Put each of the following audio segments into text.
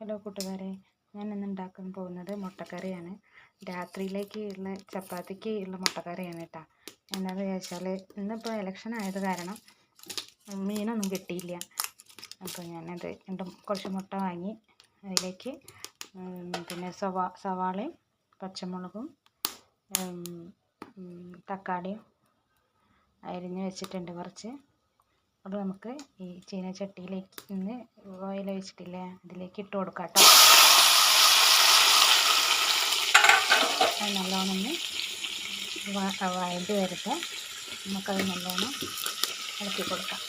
Hello കൂട്ടുകാരെ, ഞാൻ ഇന്ന് ഉണ്ടാക്കാൻ പോകുന്നത് മുട്ടക്കറിയാണ്. രാത്രിയിലേക്ക് ഉള്ള ചപ്പാത്തിക്ക് ഉള്ള മുട്ടക്കറിയാണ് കേട്ടോ. എന്താണെന്ന് ചോദിച്ചാൽ ഇന്നിപ്പോൾ ഇലക്ഷൻ ആയത് കാരണം മീനൊന്നും കിട്ടിയില്ല. അപ്പോൾ ഞാനത് കുറച്ച് മുട്ട വാങ്ങി അതിലേക്ക് പിന്നെ സവാളയും പച്ചമുളകും തക്കാളിയും അരിഞ്ഞ് വെച്ചിട്ടുണ്ട് കുറച്ച്. അപ്പോൾ നമുക്ക് ഈ ചീനച്ചട്ടിയിലേക്ക് ഇന്ന് ഓയിൽ ഒഴിച്ചിട്ടില്ലേ, അതിലേക്ക് ഇട്ട് കൊടുക്കാം കേട്ടോ. അത് നല്ലോണം ഒന്ന് വഴണ്ടി വരട്ടെ. നമുക്കത് നല്ലോണം ഇളക്കി കൊടുക്കാം.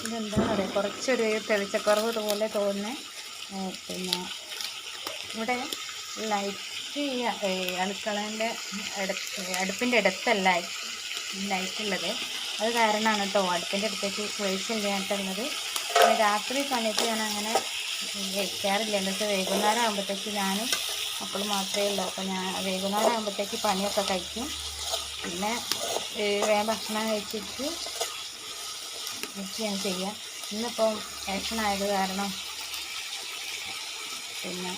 ഇതെന്താണെന്ന് പറയുക, കുറച്ചൊരു തെളിച്ചക്കുറവ് പോലെ തോന്നുന്നത്. പിന്നെ ഇവിടെ ലൈറ്റ് അടുക്കളേൻ്റെ അടുപ്പിൻ്റെ അടുത്തല്ല ലൈറ്റുള്ളത്. അത് കാരണമാണ് കേട്ടോ അടുപ്പിൻ്റെ അടുത്തേക്ക് വെളിച്ചമില്ലാണ്ടുള്ളത്. രാത്രി സമയത്ത് ഞാൻ അങ്ങനെ വയ്ക്കാറില്ല. എന്നിട്ട് വൈകുന്നേരം ആകുമ്പോഴത്തേക്ക് ഞാനും മക്കൾ മാത്രമേ ഉള്ളൂ. അപ്പോൾ ഞാൻ വൈകുന്നേരം ആകുമ്പോഴത്തേക്ക് പണിയൊക്കെ കഴിക്കും. പിന്നെ വേഗം ഭക്ഷണം കഴിച്ചിട്ട് ഞാൻ ചെയ്യാം. ഇന്നിപ്പോൾ ഇലക്ഷൻ ആയത് കാരണം പിന്നെ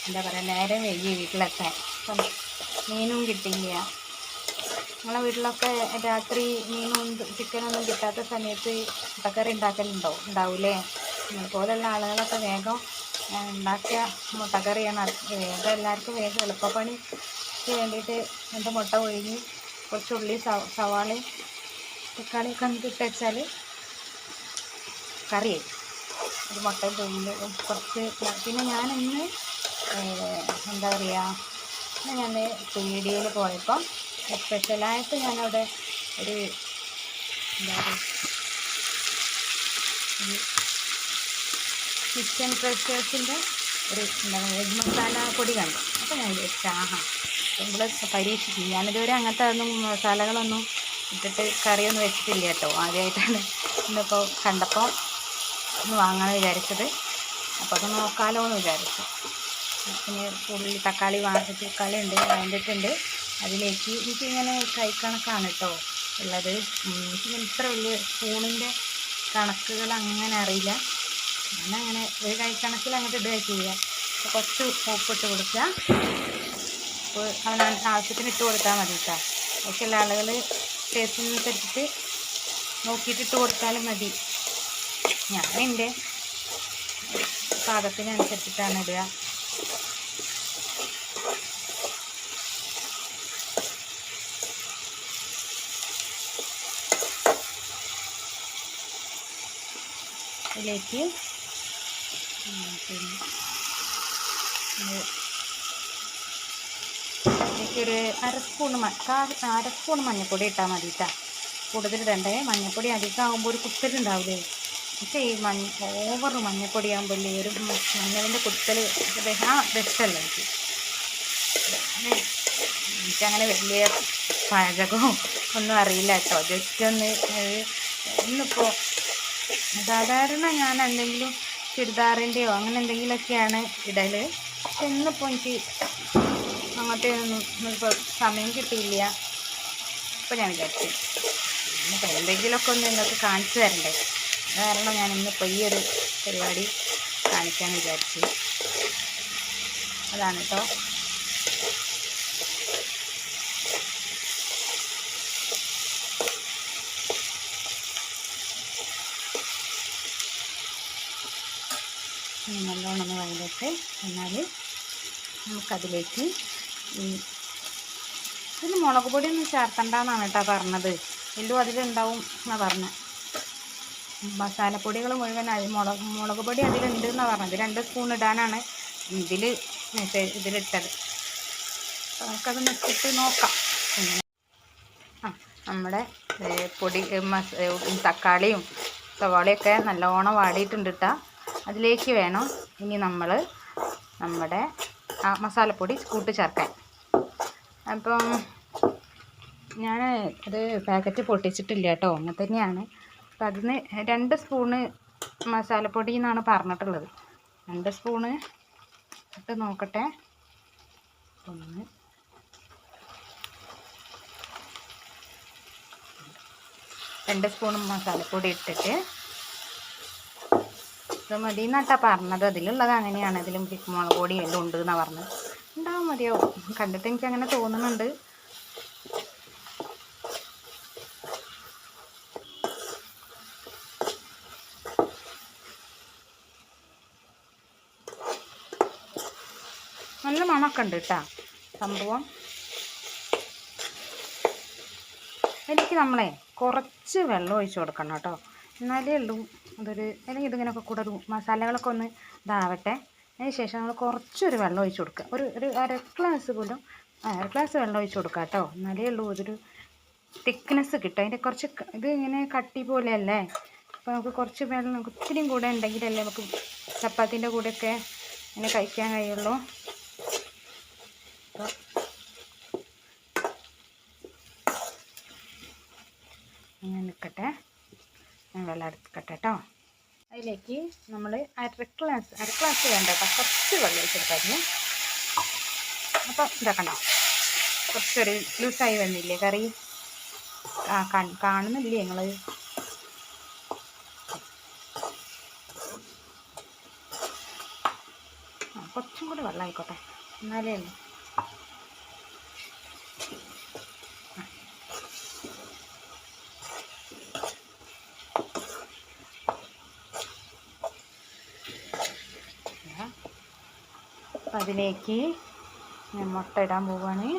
എന്താ പറയുക, നേരെ വൈകി വീട്ടിലെത്താൻ. അപ്പം മീനും കിട്ടിയില്ല. നിങ്ങളെ വീട്ടിലൊക്കെ രാത്രി മീനും ചിക്കനൊന്നും കിട്ടാത്ത സമയത്ത് മുട്ടക്കറി ഉണ്ടാവില്ലേ? അതുപോലെയുള്ള ആളുകളൊക്കെ വേഗം ഉണ്ടാക്കിയ മുട്ടക്കറിയാണ്. വേഗം എല്ലാവർക്കും വേഗം എളുപ്പപ്പണിക്ക് വേണ്ടിയിട്ട് എൻ്റെ മുട്ട ഒഴുകി കുറച്ച് ഉള്ളി സവാളയും തക്കാളിയൊക്കെ നമുക്ക് ഇട്ട് വെച്ചാൽ കറിയായി. ഒരു മുട്ടയും പുല്ല് കുറച്ച്. പിന്നെ ഞാനിന്ന് എന്താ പറയുക, ഞാൻ പീടികയിൽ പോയപ്പോൾ സ്പെഷ്യലായിട്ട് ഞാനവിടെ ഒരു എന്താ പറയുക കിച്ചൺ ട്രഷേഴ്സിൻ്റെ ഒരു വെജ് മസാല പൊടി കണ്ടു. അപ്പോൾ ഞാൻ വിചാരിച്ചു നമ്മൾ പരീക്ഷിക്കും. ഞാനിതുവരെ അങ്ങനത്തെ മസാലകളൊന്നും ഇട്ടിട്ട് കറിയൊന്നും വെച്ചിട്ടില്ല കേട്ടോ. ആദ്യമായിട്ടാണ് ഇന്നിപ്പോൾ കണ്ടപ്പോൾ ഒന്ന് വാങ്ങാമെന്ന് വിചാരിച്ചത്. അപ്പോൾ അത് നോക്കാമല്ലോ എന്ന് വിചാരിച്ചു. പിന്നെ ഉള്ളി തക്കാളി ഉണ്ട്, വഴണ്ടിട്ടുണ്ട്. അതിലേക്ക് എനിക്കിങ്ങനെ കൈക്കണക്കാണ് കേട്ടോ ഉള്ളത്. എനിക്കിങ്ങനെ ഇത്ര വലിയ സ്പൂണിൻ്റെ കണക്കുകൾ അങ്ങനെ അറിയില്ല. ഞാനങ്ങനെ ഒരു കൈക്കണക്കിൽ അങ്ങോട്ട് ഇടുക ചെയ്യുക. കുറച്ച് ഉപ്പിട്ട് കൊടുക്കുക. ഉപ്പ് അവനാണ് ആവശ്യത്തിന് ഇട്ട് കൊടുത്താൽ മതി കേട്ടോ. ബാക്കിയുള്ള ആളുകൾ ടേസ്റ്റിനനുസരിച്ചിട്ട് നോക്കിയിട്ട് ഇട്ട് കൊടുത്താലും മതി. ഞാൻ എൻ്റെ പാകത്തിനനുസരിച്ചിട്ടാണ് ഇടുക. ഇതിലേക്ക് ഒരു അര സ്പൂൺ മഞ്ഞൾപ്പൊടി ഇട്ടാൽ മതി കേട്ടോ. കൂടുതൽ ഇടണ്ടേ. മഞ്ഞൾപ്പൊടി അധികം ആകുമ്പോൾ ഒരു കുത്തലുണ്ടാവില്ലേ. പക്ഷേ ഈ ഓവർ മഞ്ഞൾപ്പൊടി ആകുമ്പോൾ ഒരു മഞ്ഞളിൻ്റെ കുത്തൽ ബെസ്റ്റല്ല എനിക്കങ്ങനെ വലിയ പാചകവും ഒന്നും അറിയില്ല കേട്ടോ. ജസ്റ്റ് ഇന്നിപ്പോൾ സാധാരണ ഞാൻ എന്തെങ്കിലും ചുരിദാറിൻ്റെയോ അങ്ങനെ എന്തെങ്കിലുമൊക്കെയാണ് ഇടൽ. പക്ഷെ ഇന്നിപ്പോൾ എനിക്ക് അങ്ങനത്തെ ഒന്നും ഇപ്പോൾ സമയം കിട്ടിയില്ല. അപ്പോൾ ഞാൻ വിചാരിച്ചു ഇന്നിപ്പോൾ എന്തെങ്കിലുമൊക്കെ ഒന്ന് നിങ്ങൾക്ക് കാണിച്ചു തരണ്ടേ. കാരണം ഞാൻ ഇന്നിപ്പോൾ ഈ ഒരു പരിപാടി കാണിക്കാൻ വിചാരിച്ചു. അതാണ് കേട്ടോ. നല്ലോണം ഒന്ന് വഴലട്ടെ. എന്നാൽ നമുക്കതിലേക്ക് ഇതിന് മുളക് പൊടിയൊന്നും ചേർത്തണ്ടെന്നാണ് കേട്ടോ പറഞ്ഞത്. എല്ലാം അതിലുണ്ടാവും എന്നാണ് പറഞ്ഞത്. മസാലപ്പൊടികൾ മുഴുവൻ മുളക് പൊടി അതിലുണ്ട് എന്നാണ് പറഞ്ഞത്. 2 സ്പൂൺ ഇടാനാണ് ഇതിലിട്ടത്. നമുക്കത് ഇട്ടിട്ട് നോക്കാം. നമ്മുടെ പൊടി തക്കാളിയും സവാളയൊക്കെ നല്ലോണം വാടിയിട്ടുണ്ട് കേട്ടോ. അതിലേക്ക് വേണം ഇനി നമ്മൾ നമ്മുടെ മസാലപ്പൊടി കൂട്ടി ചേർക്കാൻ. അപ്പം ഞാൻ അത് പാക്കറ്റ് പൊട്ടിച്ചിട്ടില്ല കേട്ടോ, അങ്ങനെ തന്നെയാണ്. അപ്പം അതിന് 2 സ്പൂണ് മസാലപ്പൊടി എന്നാണ് പറഞ്ഞിട്ടുള്ളത്. 2 സ്പൂണ് ഇട്ട് നോക്കട്ടെ. 1 2 സ്പൂൺ മസാലപ്പൊടി ഇട്ടിട്ട് ഇത് മതി എന്നാട്ടാ പറഞ്ഞത്. അതിലുള്ളത് അങ്ങനെയാണ്, അതിലും മുളക് പൊടി എല്ലാം ഉണ്ട് എന്നാണ് പറഞ്ഞത്. ഉണ്ടാവും, മതിയാവും. കണ്ടിട്ട് എനിക്ക് അങ്ങനെ തോന്നുന്നുണ്ട്. നല്ല മണമൊക്കെ ഉണ്ട് കേട്ടോ സംഭവം. എനിക്ക് നമ്മളെ കുറച്ച് വെള്ളം ഒഴിച്ച് കൊടുക്കണം കേട്ടോ, എന്നാലേ ഉള്ളൂ അതൊരു, അല്ലെങ്കിൽ ഇതിങ്ങനെയൊക്കെ കൂടെ ഒരു മസാലകളൊക്കെ ഒന്ന് ഇതാവട്ടെ. അതിന് ശേഷം നമ്മൾ കുറച്ചൊരു വെള്ളം ഒഴിച്ച് കൊടുക്കുക. ഒരു അര ഗ്ലാസ് വെള്ളം ഒഴിച്ച് കൊടുക്കുക കേട്ടോ, എന്നാലേ ഉള്ളൂ അതൊരു തിക്നെസ് കിട്ടും. അതിൻ്റെ കുറച്ച് ഇത് ഇങ്ങനെ കട്ടി പോലെയല്ലേ, അപ്പോൾ നമുക്ക് കുറച്ച് വെള്ളം ഒത്തിരിയും കൂടെ ഉണ്ടെങ്കിലല്ലേ നമുക്ക് ചപ്പാത്തിൻ്റെ കൂടെയൊക്കെ ഇങ്ങനെ കഴിക്കാൻ കഴിയുള്ളൂ. അപ്പോൾ അങ്ങനെ നിൽക്കട്ടെ, ഞാൻ വെള്ളം എടുക്കട്ടെ കേട്ടോ. അതിലേക്ക് നമ്മൾ അര ഗ്ലാസ് വേണ്ട കേട്ടോ, കുറച്ച് വെള്ളം ഒഴിച്ചെടുക്കായിരുന്നു. അപ്പോൾ ഇതാക്കണ്ടോ, കുറച്ചൊരു ലൂസായി വന്നില്ലേ കറി? കാണുന്നില്ലേ നിങ്ങൾ? കുറച്ചും കൂടി വെള്ളം ആയിക്കോട്ടെ, എന്നാലേ ഉള്ളൂ. അതിലേക്ക് ഞാൻ മുട്ട ഇടാൻ പോവാണ്.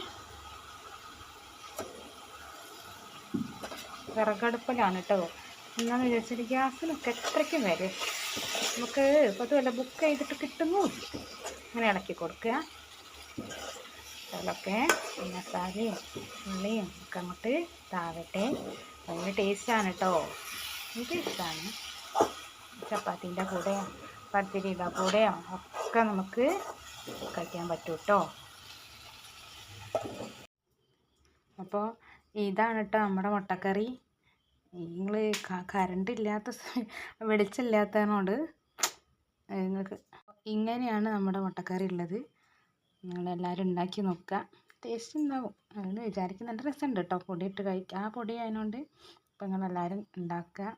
വിറകടുപ്പിലാണ് കേട്ടോ. എന്നാന്ന് വിചാരിച്ചിട്ട് ഗ്യാസിനൊക്കെ എത്രയ്ക്കും വരും, നമുക്ക് ഇപ്പോൾ അതുമല്ല ബുക്ക് ചെയ്തിട്ട് കിട്ടുന്നുമില്ല. അങ്ങനെ ഇളക്കി കൊടുക്കുക. അതിലൊക്കെ മസാലയും ഉള്ളിയും ഒക്കെ അങ്ങോട്ട് താവട്ടെ. ഭയങ്കര ടേസ്റ്റാണ് കേട്ടോ, എനിക്ക് ഇഷ്ടമാണ്. ചപ്പാത്തിൻ്റെ കൂടെയോ പത്തിരിയുടെ കൂടെയോ ഒക്കെ നമുക്ക് കഴിക്കാൻ പറ്റും കേട്ടോ. അപ്പോൾ ഇതാണ് കേട്ടോ നമ്മുടെ മുട്ടക്കറി. നിങ്ങൾ കറണ്ട് ഇല്ലാത്ത വെളിച്ചമില്ലാത്തതിനോട് നിങ്ങൾക്ക് ഇങ്ങനെയാണ് നമ്മുടെ മുട്ടക്കറി ഉള്ളത്. നിങ്ങളെല്ലാവരും ഉണ്ടാക്കി നോക്കുക, ടേസ്റ്റ് ഉണ്ടാവും. അതിന് വിചാരിക്കുന്നുണ്ട്, രസമുണ്ട് കേട്ടോ. പൊടിയിട്ട് കഴിക്കുക, ആ പൊടി ആയതുകൊണ്ട് ഇപ്പം നിങ്ങളെല്ലാവരും ഉണ്ടാക്കുക.